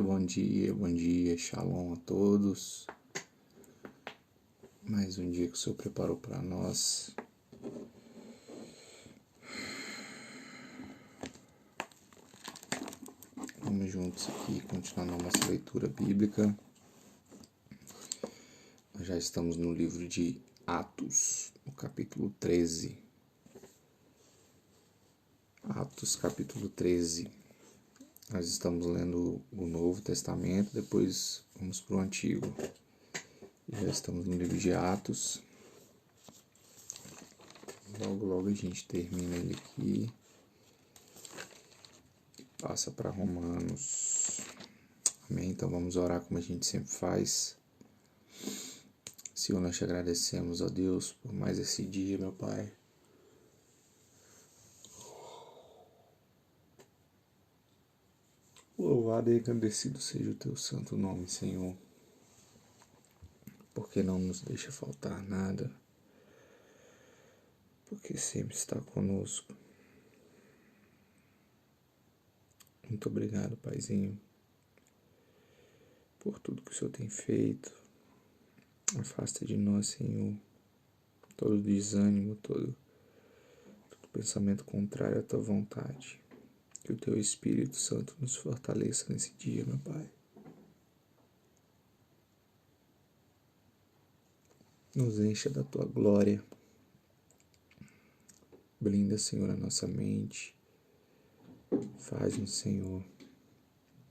bom dia, shalom a todos. Mais um dia que o Senhor preparou para nós. Vamos juntos aqui, continuando a nossa leitura bíblica. Nós já estamos no livro de Atos, no capítulo 13. Atos, capítulo 13. Nós estamos lendo o Novo Testamento, depois vamos para o Antigo. Já estamos no livro de Atos. Logo a gente termina ele aqui e passa para Romanos. Amém? Então vamos orar como a gente sempre faz. Senhor, nós te agradecemos, ó Deus, por mais esse dia, meu Pai. Louvado e engrandecido seja o teu santo nome, Senhor, porque não nos deixa faltar nada, porque sempre está conosco. Muito obrigado, Paizinho, por tudo que o Senhor tem feito. Afasta de nós, Senhor, todo desânimo, todo pensamento contrário à tua vontade. Que o teu Espírito Santo nos fortaleça nesse dia, meu Pai. Nos encha da tua glória. Blinda, Senhor, a nossa mente. Faz-nos, Senhor,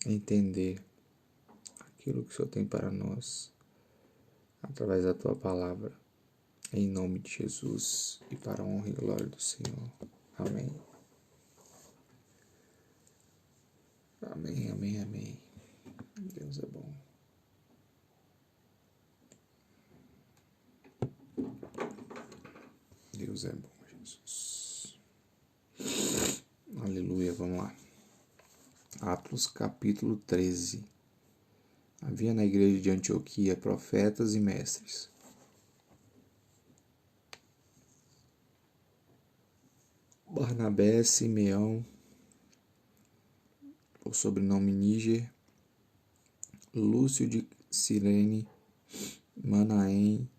entender aquilo que o Senhor tem para nós, através da tua palavra. Em nome de Jesus e para a honra e glória do Senhor. Amém. Amém, amém, amém. Deus é bom. Deus é bom, Jesus. Aleluia, vamos lá. Atos capítulo 13. Havia na igreja de Antioquia profetas e mestres. Barnabé, Simeão, por sobrenome Níger, Lúcio de Cirene, Manaém,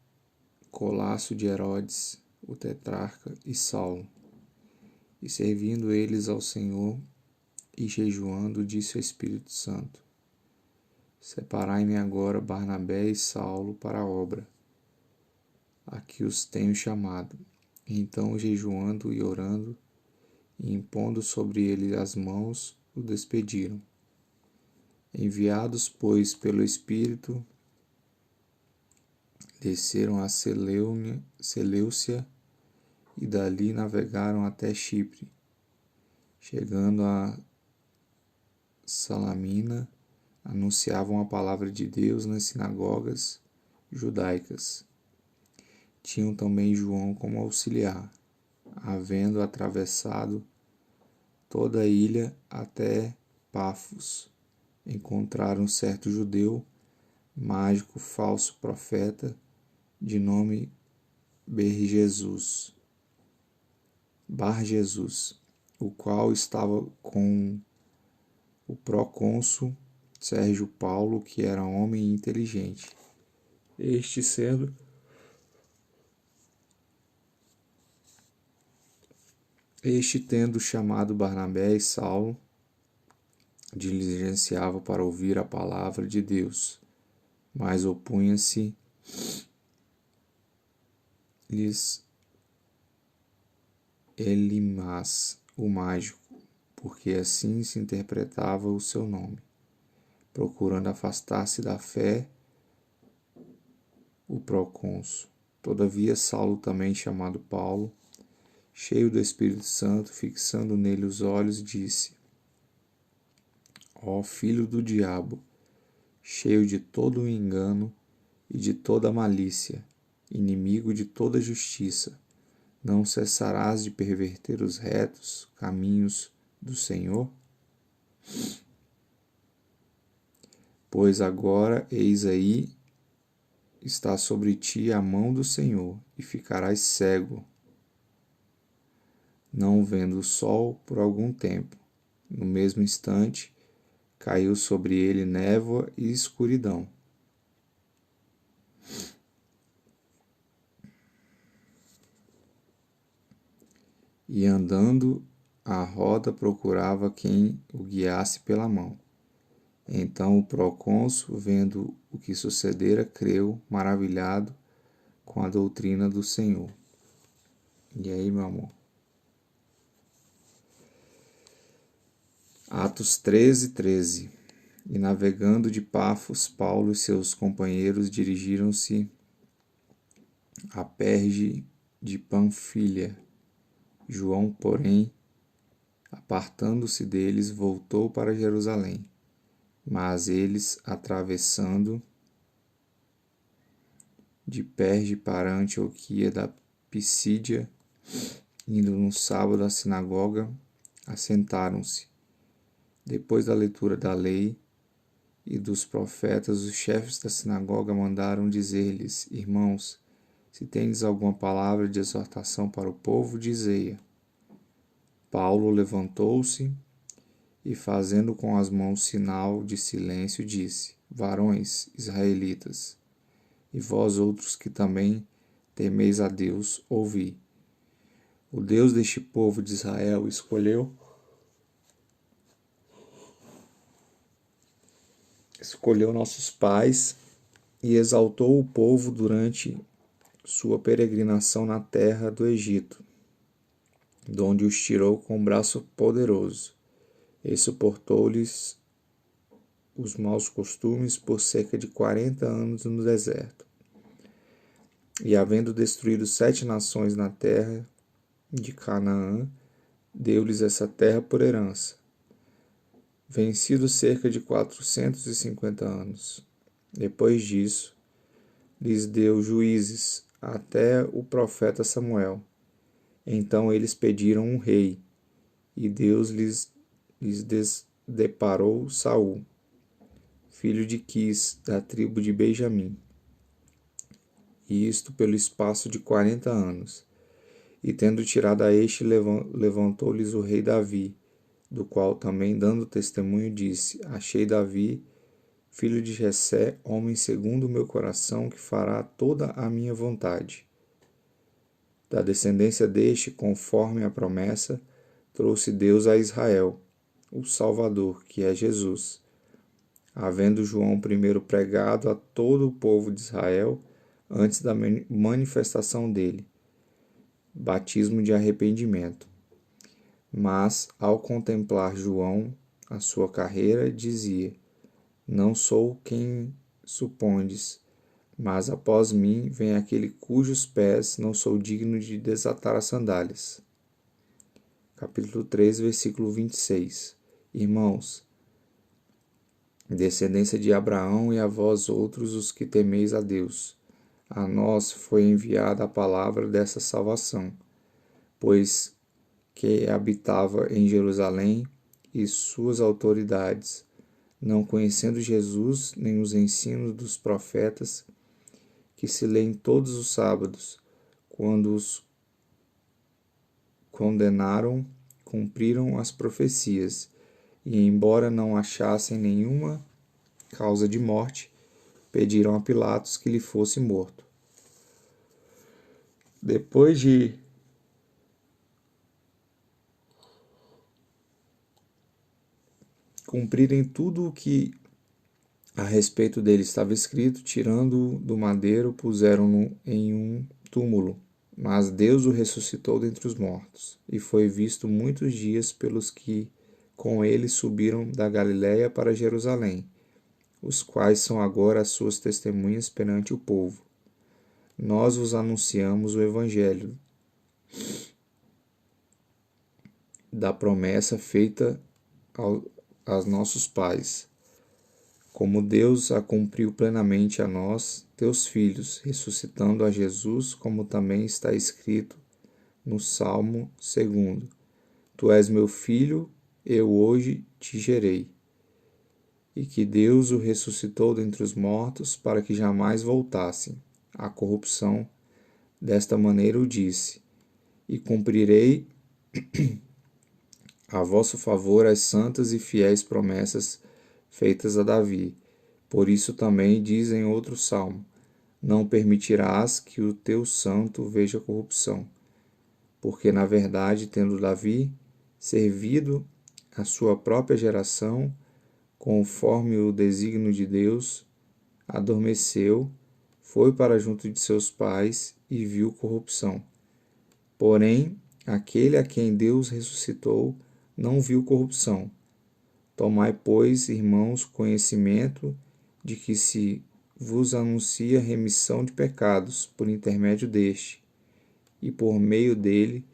Colasso de Herodes, o tetrarca, e Saulo. E servindo eles ao Senhor e jejuando, disse o Espírito Santo: Separai-me agora Barnabé e Saulo para a obra, a que os tenho chamado. E então, jejuando e orando, e impondo sobre ele as mãos, o despediram. Enviados, pois, pelo Espírito, desceram a Seleucia e dali navegaram até Chipre. Chegando a Salamina, anunciavam a palavra de Deus nas sinagogas judaicas. Tinham também João como auxiliar. Havendo atravessado toda a ilha até Pafos, encontraram certo judeu, mágico, falso profeta, de nome Bar-Jesus, o qual estava com o procônsul Sérgio Paulo, que era homem inteligente. Este tendo chamado Barnabé e Saulo, diligenciava para ouvir a palavra de Deus, mas opunha-se-lhes Elimas, o mágico, porque assim se interpretava o seu nome, procurando afastar-se da fé o procônsul. Todavia Saulo, também chamado Paulo, cheio do Espírito Santo, fixando nele os olhos, disse: Ó filho do diabo, cheio de todo o engano e de toda a malícia, inimigo de toda justiça, não cessarás de perverter os retos caminhos do Senhor? Pois agora, eis aí, está sobre ti a mão do Senhor, e ficarás cego, não vendo o sol por algum tempo. No mesmo instante, caiu sobre ele névoa e escuridão. E andando à roda procurava quem o guiasse pela mão. Então o procônsul, vendo o que sucedera, creu, maravilhado com a doutrina do Senhor. E aí, meu amor? Atos 13:13. E navegando de Pafos, Paulo e seus companheiros dirigiram-se a Perge de Panfilha. João, porém, apartando-se deles, voltou para Jerusalém. Mas eles, atravessando de Perge para Antioquia da Pisídia, indo no sábado à sinagoga, assentaram-se. Depois da leitura da lei e dos profetas, os chefes da sinagoga mandaram dizer-lhes: Irmãos, se tendes alguma palavra de exortação para o povo, dizei-a. Paulo levantou-se e, fazendo com as mãos sinal de silêncio, disse: Varões israelitas, e vós outros que também temeis a Deus, ouvi. O Deus deste povo de Israel escolheu nossos pais e exaltou o povo durante sua peregrinação na terra do Egito, de onde os tirou com um braço poderoso, e suportou-lhes os maus costumes por cerca de 40 anos no deserto. E havendo destruído 7 nações na terra de Canaã, deu-lhes essa terra por herança. Vencido cerca de 450 anos. Depois disso, lhes deu juízes até o profeta Samuel. Então eles pediram um rei, e Deus lhes deparou Saul, filho de Quis, da tribo de Benjamim. E isto pelo espaço de 40 anos. E tendo tirado a este, levantou-lhes o rei Davi, do qual também, dando testemunho, disse: Achei Davi, filho de Jessé, homem segundo o meu coração, que fará toda a minha vontade. Da descendência deste, conforme a promessa, trouxe Deus a Israel, o Salvador, que é Jesus. Havendo João primeiro pregado a todo o povo de Israel, antes da manifestação dele, batismo de arrependimento. Mas, ao contemplar João a sua carreira, dizia: Não sou quem supondes, mas após mim vem aquele cujos pés não sou digno de desatar as sandálias. Capítulo 3, versículo 26. Irmãos, descendência de Abraão, e a vós outros os que temeis a Deus, a nós foi enviada a palavra dessa salvação, pois que habitava em Jerusalém e suas autoridades, não conhecendo Jesus nem os ensinos dos profetas, que se lêem todos os sábados, quando os condenaram, cumpriram as profecias, e embora não achassem nenhuma causa de morte, pediram a Pilatos que lhe fosse morto. Depois de cumprirem tudo o que a respeito dele estava escrito, tirando-o do madeiro, puseram-no em um túmulo. Mas Deus o ressuscitou dentre os mortos, e foi visto muitos dias pelos que com ele subiram da Galiléia para Jerusalém, os quais são agora as suas testemunhas perante o povo. Nós vos anunciamos o Evangelho da promessa feita aos nossos pais, como Deus a cumpriu plenamente a nós, teus filhos, ressuscitando a Jesus, como também está escrito no Salmo 2: Tu és meu filho, eu hoje te gerei. E que Deus o ressuscitou dentre os mortos, para que jamais voltassem à corrupção. Desta maneira o disse: E cumprirei a vosso favor as santas e fiéis promessas feitas a Davi. Por isso também diz em outro salmo: não permitirás que o teu santo veja corrupção. Porque, na verdade, tendo Davi servido a sua própria geração, conforme o desígnio de Deus, adormeceu, foi para junto de seus pais e viu corrupção. Porém, aquele a quem Deus ressuscitou não viu corrupção. Tomai, pois, irmãos, conhecimento de que se vos anuncia remissão de pecados por intermédio deste, e por meio dele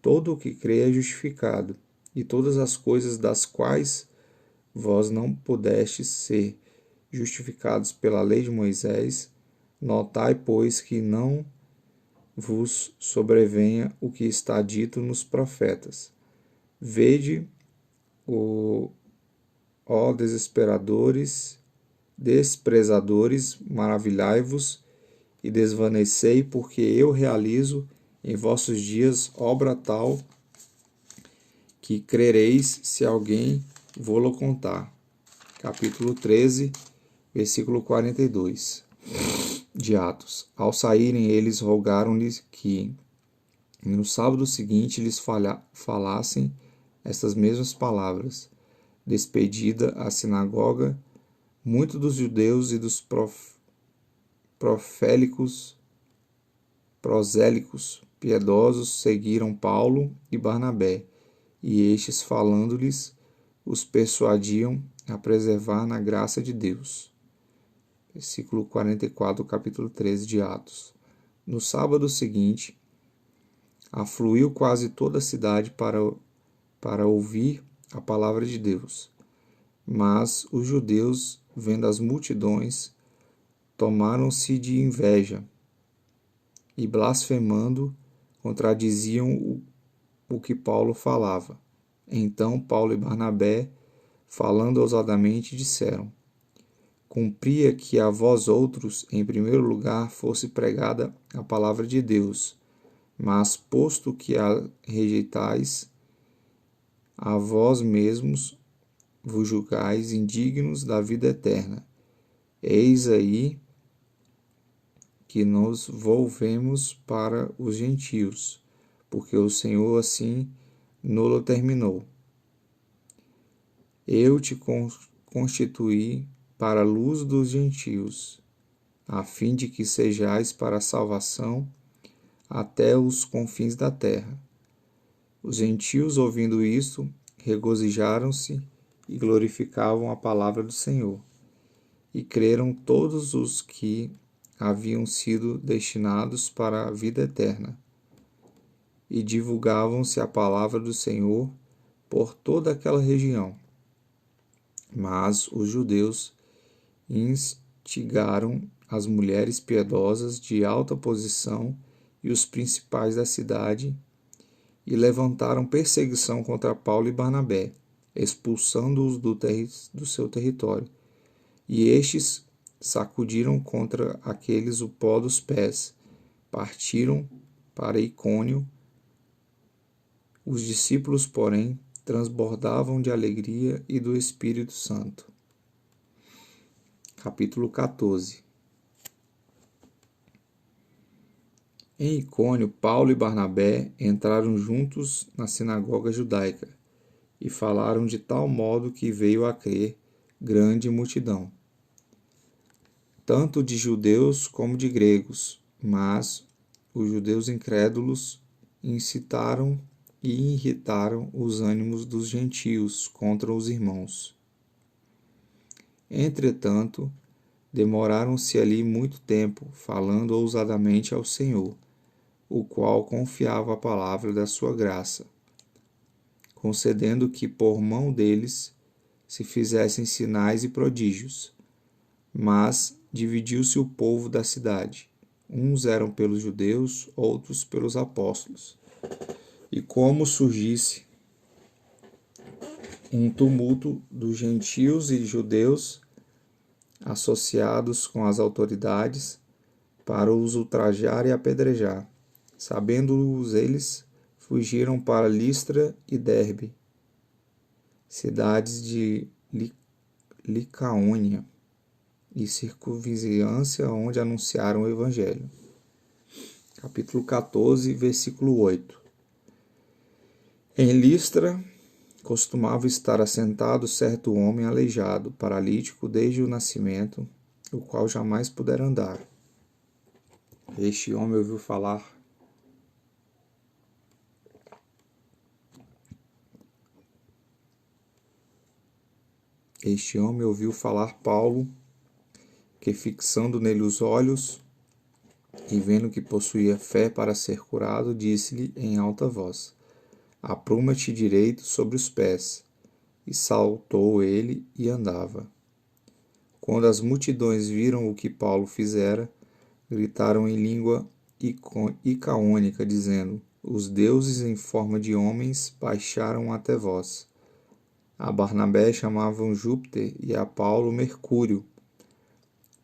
todo o que crê é justificado, e todas as coisas das quais vós não pudestes ser justificados pela lei de Moisés, notai, pois, que não vos sobrevenha o que está dito nos profetas. Vede, ó desprezadores, maravilhai-vos e desvanecei, porque eu realizo em vossos dias obra tal que crereis se alguém vô-lo contar. Capítulo 13, versículo 42 de Atos. Ao saírem, eles rogaram-lhes que no sábado seguinte lhes falassem estas mesmas palavras. Despedida a sinagoga, muitos dos judeus e dos prosélicos piedosos seguiram Paulo e Barnabé, e estes, falando-lhes, os persuadiam a preservar na graça de Deus. Versículo 44, capítulo 13 de Atos. No sábado seguinte, afluiu quase toda a cidade para ouvir a palavra de Deus. Mas os judeus, vendo as multidões, tomaram-se de inveja e, blasfemando, contradiziam o que Paulo falava. Então Paulo e Barnabé, falando ousadamente, disseram: cumpria que a vós outros, em primeiro lugar, fosse pregada a palavra de Deus, mas posto que a rejeitais, a vós mesmos vos julgais indignos da vida eterna. Eis aí que nos volvemos para os gentios, porque o Senhor assim nolo terminou. Eu te constituí para a luz dos gentios, a fim de que sejais para a salvação até os confins da terra. Os gentios, ouvindo isto, regozijaram-se e glorificavam a palavra do Senhor. E creram todos os que haviam sido destinados para a vida eterna. E divulgavam-se a palavra do Senhor por toda aquela região. Mas os judeus instigaram as mulheres piedosas de alta posição e os principais da cidade e levantaram perseguição contra Paulo e Barnabé, expulsando-os do seu território. E estes sacudiram contra aqueles o pó dos pés, partiram para Icônio. Os discípulos, porém, transbordavam de alegria e do Espírito Santo. Capítulo 14. Em Icônio, Paulo e Barnabé entraram juntos na sinagoga judaica e falaram de tal modo que veio a crer grande multidão, tanto de judeus como de gregos, mas os judeus incrédulos incitaram e irritaram os ânimos dos gentios contra os irmãos. Entretanto, demoraram-se ali muito tempo, falando ousadamente ao Senhor, o qual confiava a palavra da sua graça, concedendo que por mão deles se fizessem sinais e prodígios. Mas dividiu-se o povo da cidade. Uns eram pelos judeus, outros pelos apóstolos. E como surgisse um tumulto dos gentios e judeus associados com as autoridades para os ultrajar e apedrejar. Sabendo-os eles, fugiram para Listra e Derbe, cidades de Licaônia e circunvizinhança, onde anunciaram o Evangelho. Capítulo 14, versículo 8. Em Listra costumava estar assentado certo homem aleijado, paralítico desde o nascimento, o qual jamais pudera andar. Este homem ouviu falar Paulo, que fixando nele os olhos e vendo que possuía fé para ser curado, disse-lhe em alta voz: Apruma-te direito sobre os pés. E saltou ele e andava. Quando as multidões viram o que Paulo fizera, gritaram em língua icaônica, dizendo: Os deuses em forma de homens baixaram até vós. A Barnabé chamavam Júpiter e a Paulo Mercúrio,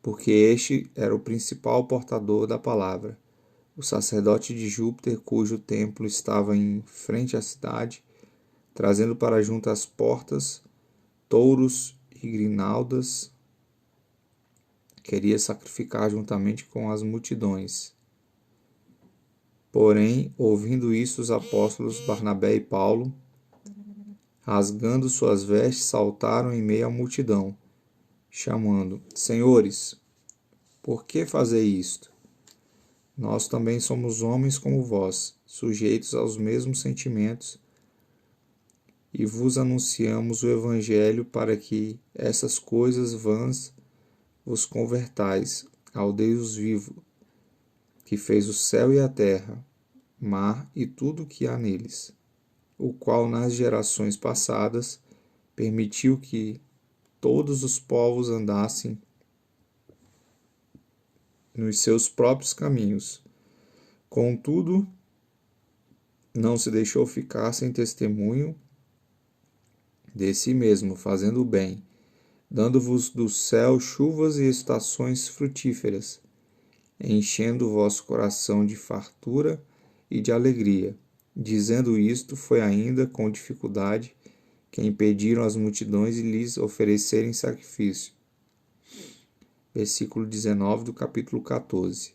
porque este era o principal portador da palavra. O sacerdote de Júpiter, cujo templo estava em frente à cidade, trazendo para junto às portas touros e grinaldas, queria sacrificar juntamente com as multidões. Porém, ouvindo isso, os apóstolos Barnabé e Paulo, rasgando suas vestes, saltaram em meio à multidão, chamando: Senhores, por que fazei isto? Nós também somos homens como vós, sujeitos aos mesmos sentimentos, e vos anunciamos o Evangelho para que essas coisas vãs vos convertais ao Deus vivo, que fez o céu e a terra, mar e tudo o que há neles, o qual nas gerações passadas permitiu que todos os povos andassem nos seus próprios caminhos. Contudo, não se deixou ficar sem testemunho de si mesmo, fazendo o bem, dando-vos do céu chuvas e estações frutíferas, enchendo o vosso coração de fartura e de alegria. Dizendo isto, foi ainda com dificuldade que impediram as multidões de lhes oferecerem sacrifício. Versículo 19 do capítulo 14.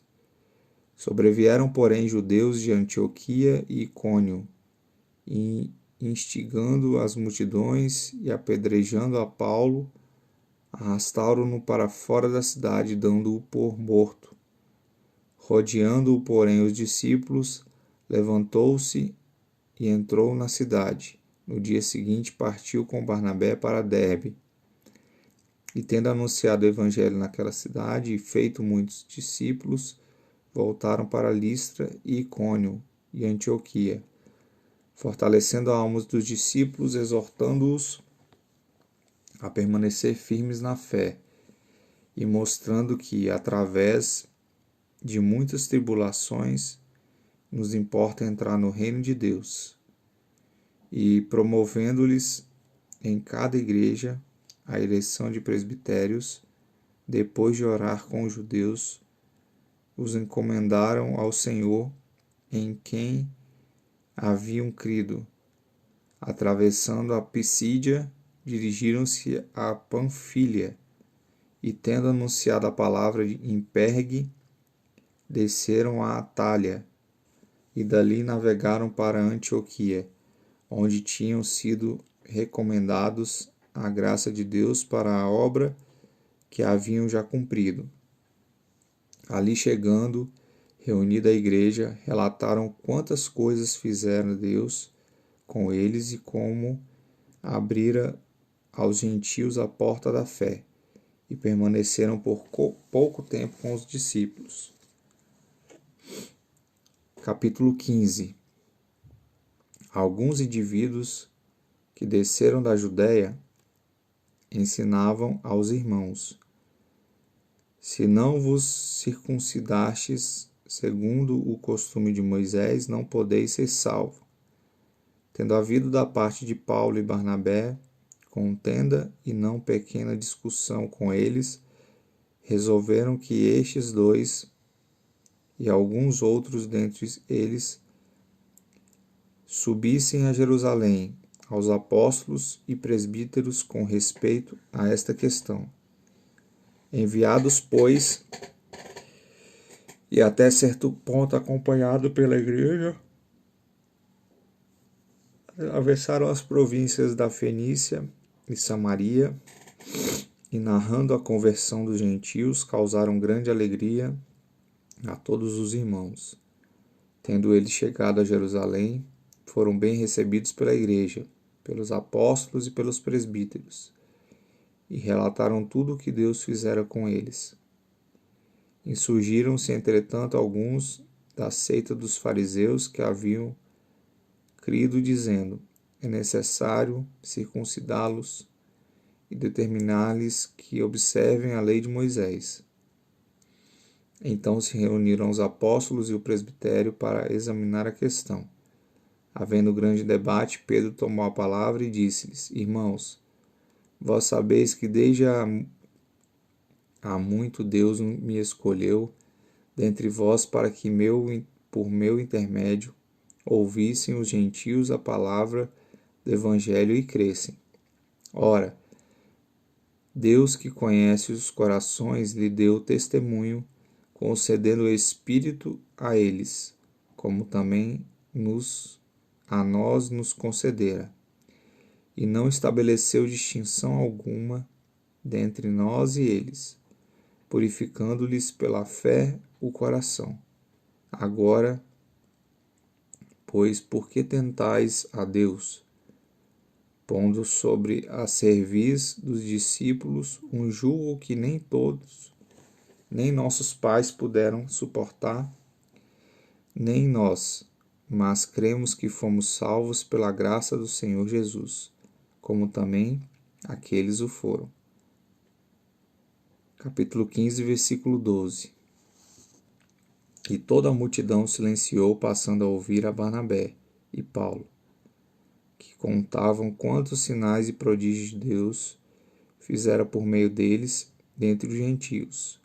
Sobrevieram, porém, judeus de Antioquia e Icônio, e instigando as multidões e apedrejando a Paulo, arrastaram-no para fora da cidade, dando-o por morto. Rodeando-o, porém, os discípulos, levantou-se e entrou na cidade. No dia seguinte partiu com Barnabé para Derbe. E tendo anunciado o evangelho naquela cidade e feito muitos discípulos, voltaram para Listra e Icônio e Antioquia, fortalecendo a alma dos discípulos, exortando-os a permanecer firmes na fé e mostrando que, através de muitas tribulações, nos importa entrar no reino de Deus, e promovendo-lhes em cada igreja a eleição de presbitérios, depois de orar com os judeus, os encomendaram ao Senhor, em quem haviam crido. Atravessando a Pisídia, dirigiram-se a Panfília, e tendo anunciado a palavra em Pergue, desceram a Atália, e dali navegaram para Antioquia, onde tinham sido recomendados à graça de Deus para a obra que haviam já cumprido. Ali chegando, reunida a igreja, relataram quantas coisas fizera Deus com eles e como abrira aos gentios a porta da fé, e permaneceram por pouco tempo com os discípulos. Capítulo 15. Alguns indivíduos que desceram da Judéia ensinavam aos irmãos: Se não vos circuncidastes segundo o costume de Moisés, não podeis ser salvos. Tendo havido da parte de Paulo e Barnabé contenda e não pequena discussão com eles, resolveram que estes dois e alguns outros dentre eles subissem a Jerusalém, aos apóstolos e presbíteros com respeito a esta questão. Enviados, pois, e até certo ponto acompanhado pela igreja, atravessaram as províncias da Fenícia e Samaria e, narrando a conversão dos gentios, causaram grande alegria a todos os irmãos. Tendo eles chegado a Jerusalém, foram bem recebidos pela igreja, pelos apóstolos e pelos presbíteros, e relataram tudo o que Deus fizera com eles. Insurgiram-se, entretanto, alguns da seita dos fariseus que haviam crido, dizendo: é necessário circuncidá-los e determinar-lhes que observem a lei de Moisés. Então se reuniram os apóstolos e o presbitério para examinar a questão. Havendo grande debate, Pedro tomou a palavra e disse-lhes: Irmãos, vós sabeis que desde há muito Deus me escolheu dentre vós para que por meu intermédio ouvissem os gentios a palavra do evangelho e crescem. Ora, Deus, que conhece os corações, lhe deu testemunho, concedendo o Espírito a eles, como também a nós nos concedera, e não estabeleceu distinção alguma dentre nós e eles, purificando-lhes pela fé o coração. Agora, pois, por que tentais a Deus, pondo sobre a cerviz dos discípulos um jugo que nem todos, nem nossos pais puderam suportar, nem nós, mas cremos que fomos salvos pela graça do Senhor Jesus, como também aqueles o foram. Capítulo 15, versículo 12. E toda a multidão silenciou, passando a ouvir a Barnabé e Paulo, que contavam quantos sinais e prodígios de Deus fizera por meio deles dentre os gentios.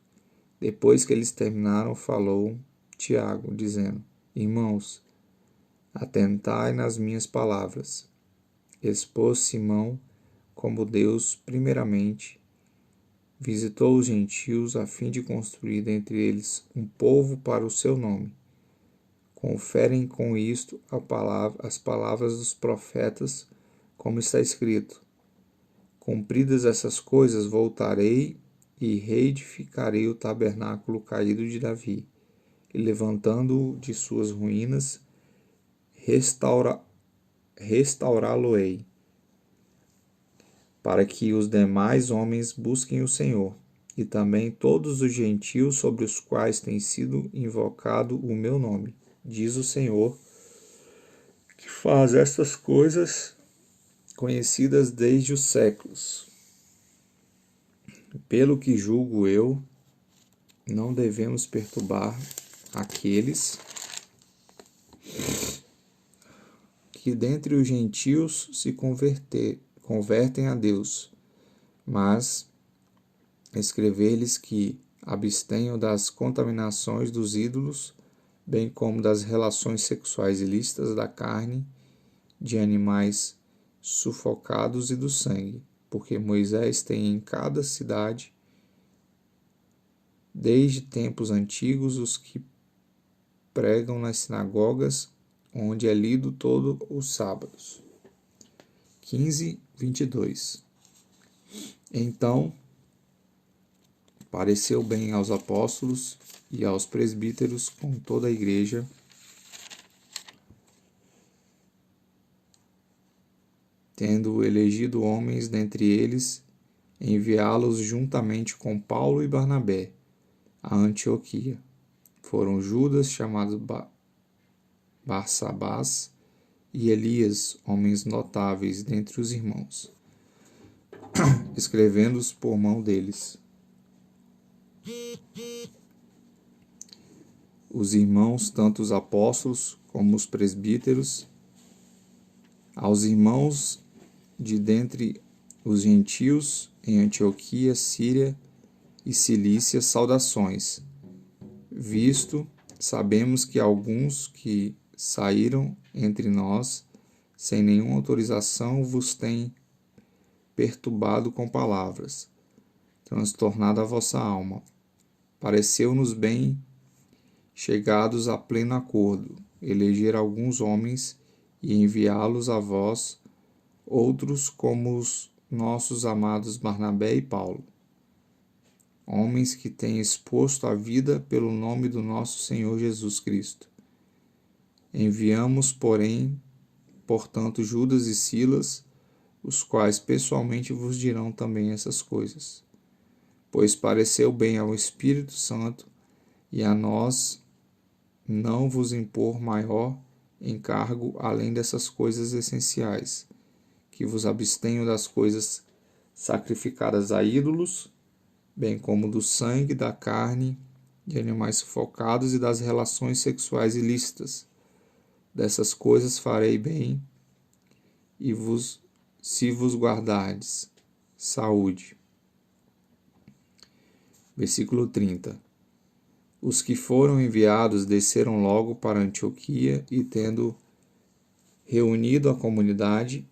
Depois que eles terminaram, falou Tiago, dizendo: Irmãos, atentai nas minhas palavras. Expôs Simão como Deus, primeiramente, visitou os gentios a fim de construir dentre eles um povo para o seu nome. Conferem com isto as palavras dos profetas, como está escrito: Cumpridas essas coisas, voltarei e reedificarei o tabernáculo caído de Davi, e levantando-o de suas ruínas, restaurá-lo-ei, para que os demais homens busquem o Senhor, e também todos os gentios sobre os quais tem sido invocado o meu nome, diz o Senhor, que faz estas coisas conhecidas desde os séculos. Pelo que julgo eu, não devemos perturbar aqueles que dentre os gentios se convertem a Deus, mas escrever-lhes que abstenham das contaminações dos ídolos, bem como das relações sexuais ilícitas da carne, de animais sufocados e do sangue, porque Moisés tem em cada cidade, desde tempos antigos, os que pregam nas sinagogas, onde é lido todos os sábados. 15:22. Então pareceu bem aos apóstolos e aos presbíteros com toda a igreja, tendo elegido homens dentre eles, enviá-los juntamente com Paulo e Barnabé a Antioquia. Foram Judas, chamado Barsabás, e Elias, homens notáveis dentre os irmãos, escrevendo-os por mão deles. Os irmãos, tanto os apóstolos como os presbíteros, aos irmãos de dentre os gentios em Antioquia, Síria e Cilícia, saudações, visto sabemos que alguns que saíram entre nós sem nenhuma autorização, vos tem perturbado com palavras, transtornado a vossa alma. Pareceu-nos bem, chegados a pleno acordo, eleger alguns homens e enviá-los a vós, outros como os nossos amados Barnabé e Paulo, homens que têm exposto a vida pelo nome do nosso Senhor Jesus Cristo. Enviamos, portanto, Judas e Silas, os quais pessoalmente vos dirão também essas coisas, pois pareceu bem ao Espírito Santo e a nós não vos impor maior encargo além dessas coisas essenciais, que vos abstenham das coisas sacrificadas a ídolos, bem como do sangue, da carne, de animais sufocados e das relações sexuais ilícitas. Dessas coisas farei bem, e se vos guardardes. Saúde. Versículo 30. Os que foram enviados desceram logo para Antioquia e, tendo reunido a comunidade,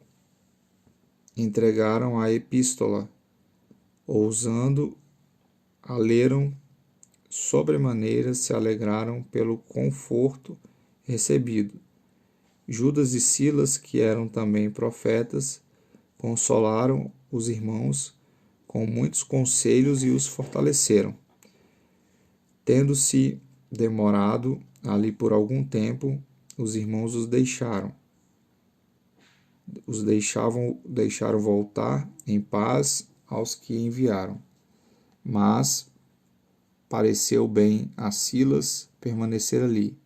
entregaram a epístola, ousando a leram sobremaneira, se alegraram pelo conforto recebido. Judas e Silas, que eram também profetas, consolaram os irmãos com muitos conselhos e os fortaleceram. Tendo-se demorado ali por algum tempo, os irmãos deixaram voltar em paz aos que enviaram. Mas pareceu bem a Silas permanecer ali.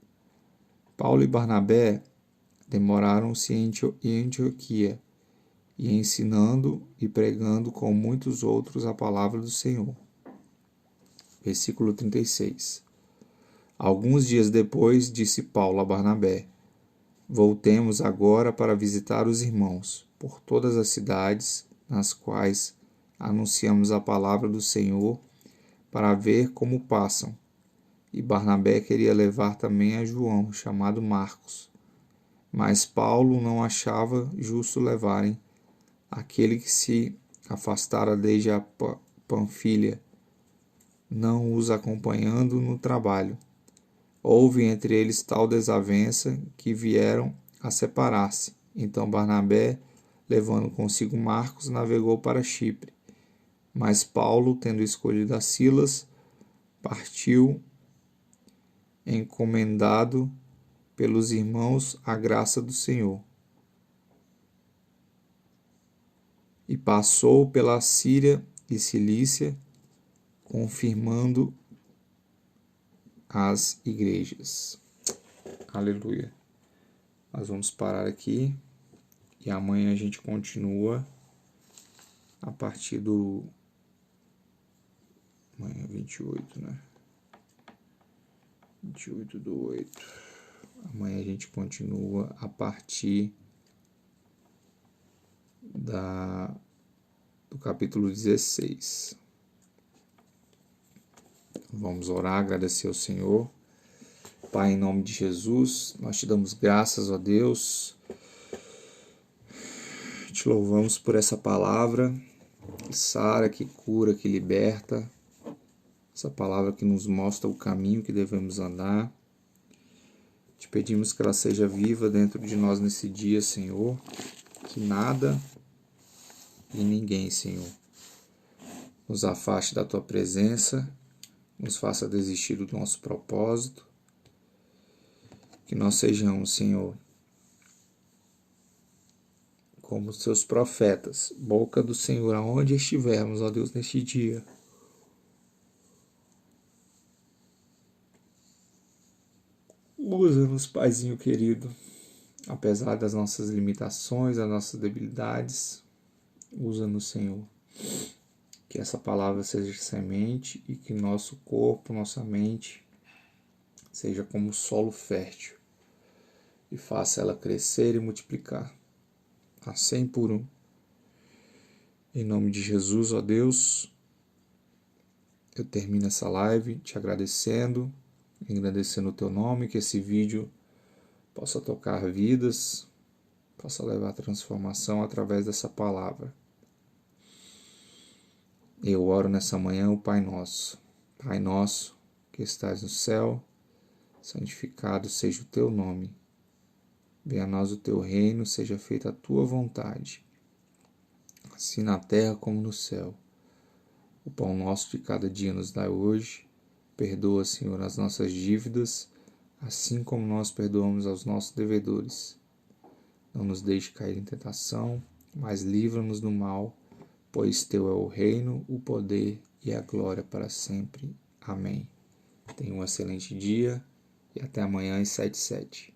Paulo e Barnabé demoraram-se em Antioquia, e ensinando e pregando com muitos outros a palavra do Senhor. Versículo 36. Alguns dias depois, disse Paulo a Barnabé: voltemos agora para visitar os irmãos por todas as cidades nas quais anunciamos a palavra do Senhor, para ver como passam. E Barnabé queria levar também a João, chamado Marcos. Mas Paulo não achava justo levarem aquele que se afastara desde a Panfilha, não os acompanhando no trabalho. Houve entre eles tal desavença que vieram a separar-se. Então Barnabé, levando consigo Marcos, navegou para Chipre. Mas Paulo, tendo escolhido a Silas, partiu, encomendado pelos irmãos à graça do Senhor. E passou pela Síria e Cilícia, confirmando as igrejas. Aleluia. Nós vamos parar aqui e amanhã a gente continua a partir do... Amanhã é 28, né? 28/8. Amanhã a gente continua a partir do capítulo 16. Vamos orar, agradecer ao Senhor. Pai, em nome de Jesus, nós te damos graças, ó Deus. Te louvamos por essa palavra que sara, que cura, que liberta. Essa palavra que nos mostra o caminho que devemos andar. Te pedimos que ela seja viva dentro de nós nesse dia, Senhor. Que nada e ninguém, Senhor, nos afaste da tua presença, nos faça desistir do nosso propósito. Que nós sejamos, Senhor, como os seus profetas, boca do Senhor, aonde estivermos, ó Deus, neste dia. Usa-nos, Paizinho querido, apesar das nossas limitações, das nossas debilidades. Usa-nos, Senhor. Que essa palavra seja semente e que nosso corpo, nossa mente, seja como solo fértil e faça ela crescer e multiplicar a 100 por 1. Em nome de Jesus, ó Deus, eu termino essa live te agradecendo o teu nome, que esse vídeo possa tocar vidas, possa levar transformação através dessa palavra. Eu oro nessa manhã o Pai Nosso. Pai nosso, que estás no céu, santificado seja o teu nome. Venha a nós o teu reino, seja feita a tua vontade, assim na terra como no céu. O pão nosso de cada dia nos dai hoje. Perdoa, Senhor, as nossas dívidas, assim como nós perdoamos aos nossos devedores. Não nos deixe cair em tentação, mas livra-nos do mal, pois teu é o reino, o poder e a glória para sempre. Amém. Tenha um excelente dia e até amanhã às 7h07.